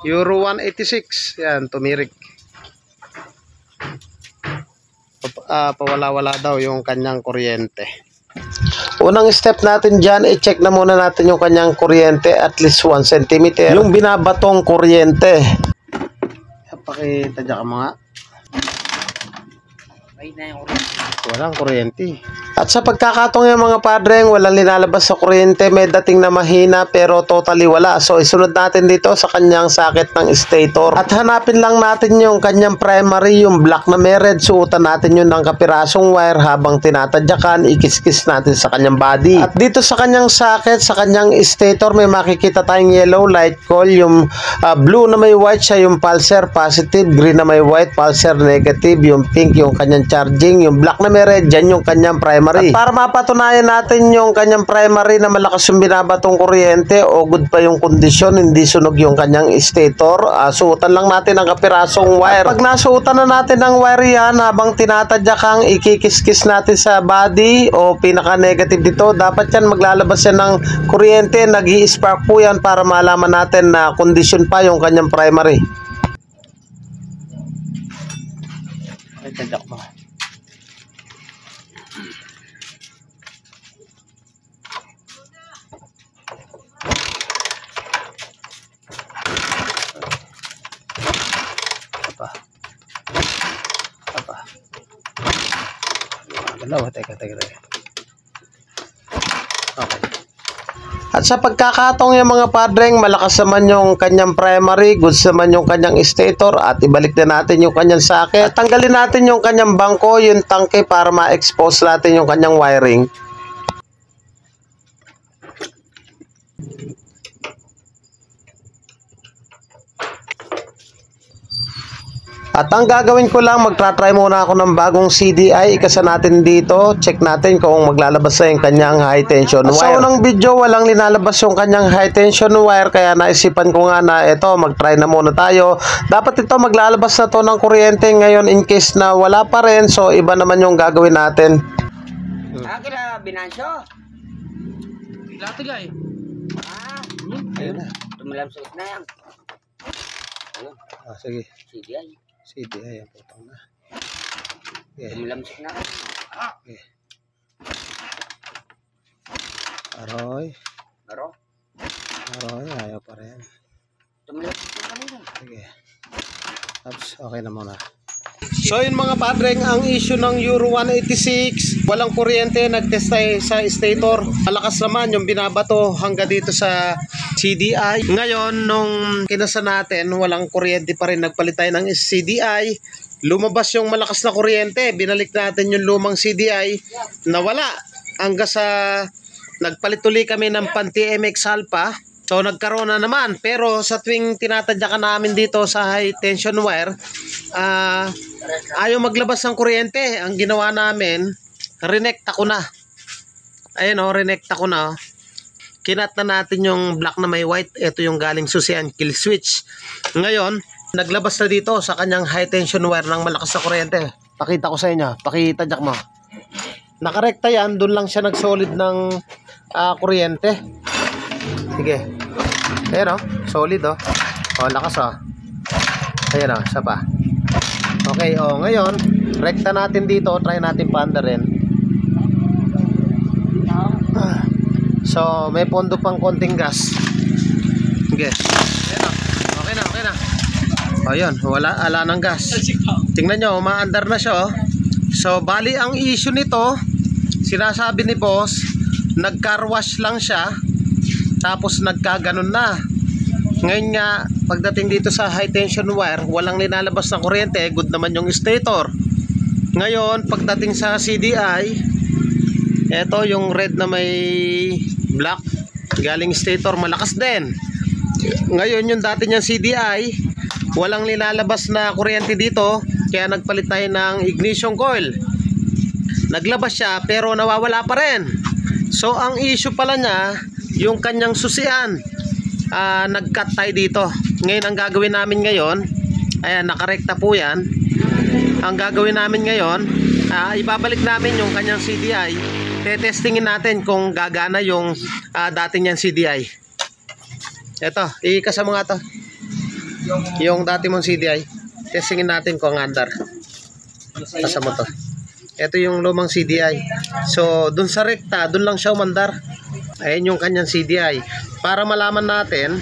Euro 186. Yan, tumirik. Pawala-wala daw yung kanyang kuryente. Unang step natin dyan, i-check na muna natin yung kanyang kuryente at least 1 cm. Yung binabatong kuryente. Pakita dyan ka mga. Walang kuryente. At sa pagkakataong yung mga padreng, walang linalabas sa kuryente, may dating na mahina pero totally wala. So isunod natin dito sa kanyang sakit ng stator. At hanapin lang natin yung kanyang primary, yung black na may red. Suotan natin yun ng kapirasong wire habang tinatadyakan, ikiskis natin sa kanyang body. At dito sa kanyang sakit, sa kanyang stator, may makikita tayong yellow light coil, yung blue na may white siya, yung pulser positive, green na may white, pulser negative, yung pink yung kanyang charging, yung black na may red, dyan yung kanyang primary. At para mapatunayan natin yung kanyang primary na malakas yung binabatong kuryente o good pa yung kondisyon, hindi sunog yung kanyang stator, suotan lang natin ang kapirasong wire. At pag nasuotan na natin ang wire yan, habang tinatadyakang ikikiskis natin sa body o pinaka-negative dito, dapat yan maglalabas yan ng kuryente, nag-i-spark po yan para malaman natin na kondisyon pa yung kanyang primary. Ay, tadyak mo. Teka. Okay. At sa pagkakataong yung mga padreng, malakas naman yung kanyang primary, goods naman yung kanyang stator, at ibalik na natin yung kanyang socket. At tanggalin natin yung kanyang bangko, yung tangke para ma-expose natin yung kanyang wiring. At ang gagawin ko lang, magtra-try muna ako ng bagong CDI. Ikasa natin dito, check natin kung maglalabas na yung kanyang high tension wire. Sa unang video, walang linalabas yung kanyang high tension wire, kaya naisipan ko nga na ito, mag-try na muna tayo. Dapat ito maglalabas na to ng kuryente ngayon in case na wala pa rin, so iba naman yung gagawin natin. Kira Binansyo. Tigay. Ayun na. Tumalam sa na yan. Ayun. Sige. CDI. CDI, ang putang na. Tumalam sa na. Okay. Aroy, ayaw pa rin. Tumalam sa na kanina. Sige. Tapos, okay na muna. So yun mga padreng, ang issue ng Euro 186, walang kuryente, nagtest tayo sa stator, malakas naman yung binabato hanggang dito sa CDI. Ngayon, nung kinasa natin, walang kuryente pa rin, nagpalit tayo ng CDI, lumabas yung malakas na kuryente, binalik natin yung lumang CDI, nawala. Hanggang sa nagpalit ulit kami ng pan-TMX Alpha, so nagkaroon na naman. Pero sa tuwing tinatadyakan namin dito sa high tension wire, ayaw maglabas ng kuryente. Ang ginawa namin, renekta ko na. Ayun o, renekta ko na. Kinat na natin yung black na may white. Ito yung galing susian, kill switch. Ngayon, naglabas na dito sa kanyang high tension wire ng malakas na kuryente. Pakita ko sa inyo. Pakita jak mo. Nakarekta yan. Doon lang siya nagsolid ng kuryente. Sige. Ayan o. Solid o. O, lakas o. Ayan o. Isa pa. Okay o. Ngayon, rekta natin dito. Try natin paanda rin. So, may pondo pang konting gas. Sige. Ayan o. Okay na. Okay na. O, yun. Ala ng gas. Tingnan nyo. Umaandar na siya o. So, bali ang issue nito, sinasabi ni boss, nag-car wash lang siya. Tapos nagkaganon na. Ngayon nga, pagdating dito sa high tension wire, walang linalabas na kuryente, good naman yung stator. Ngayon, pagdating sa CDI, eto yung red na may black, galing stator, malakas din. Ngayon yung dati niyang CDI, walang linalabas na kuryente dito, kaya nagpalit tayo ng ignition coil. Naglabas siya pero nawawala pa rin. So ang issue pala niya, yung kanyang susian, nag-cut tayo dito. Ngayon ang gagawin namin ngayon, ayan, nakarekta po yan. Ang gagawin namin ngayon, ibabalik namin yung kanyang CDI. Tetestingin natin kung gagana yung dati niyang CDI. Eto, ikasama nga to. Yung dati mong CDI. Testingin natin kung andar. Tasa mo to. Ito yung lumang CDI. So, dun sa rekta, dun lang siya umandar. Ayan yung kanyang CDI. Para malaman natin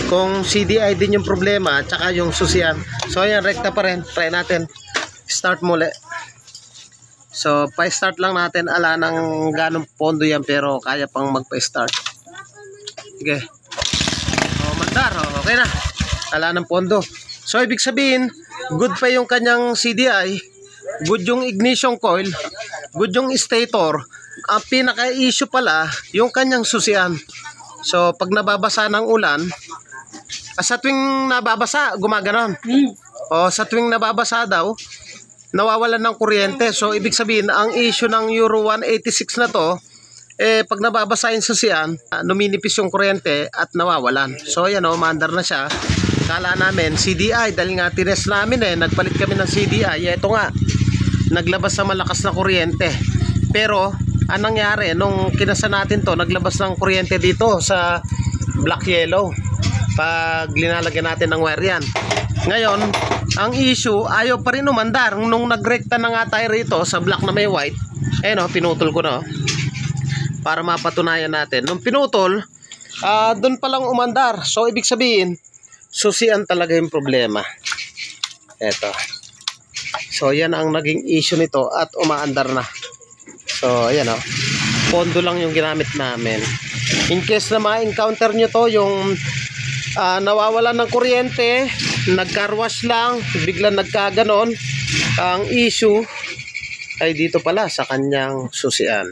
kung CDI din yung problema, tsaka yung susian. So, ayan, rekta pa rin. Try natin. Start muli. So, pa-start lang natin. Ala ng ganong pondo yan, pero kaya pang magpa-start. Sige. So, mandar. Okay na. Ala ng pondo. So, ibig sabihin, good pa yung kanyang CDI. Good yung ignition coil. Good yung stator. Ang pinaka-issue pala, yung kanyang susian. So, pag nababasa ng ulan, sa tuwing nababasa, gumaganon. O sa tuwing nababasa daw, nawawalan ng kuryente. So, ibig sabihin, ang issue ng Euro 186 na to, pag nababasa yung susian, numinipis yung kuryente at nawawalan. So, ayan o, maandar na siya. Kala namin, CDI, dahil nga tines namin nagpalit kami ng CDI. Ito nga, naglabas na malakas na kuryente. Pero, anong nangyari, nung kinasa natin to, naglabas ng kuryente dito sa black yellow. Pag linalagyan natin ng wire yan. Ngayon, ang issue, ayaw pa rin umandar. Nung nagrekta na nga tayo rito sa black na may white, pinutol ko na. Para mapatunayan natin. Nung pinutol, doon pa lang umandar. So, ibig sabihin, susian talaga yung problema. Eto. So, yan ang naging issue nito at umaandar na. So, ayan o. Pondo lang yung ginamit namin. In case na ma-encounter nyo to, yung nawawalan ng kuryente, nagkarwash lang, biglang nagkaganon, ang issue ay dito pala sa kanyang susian.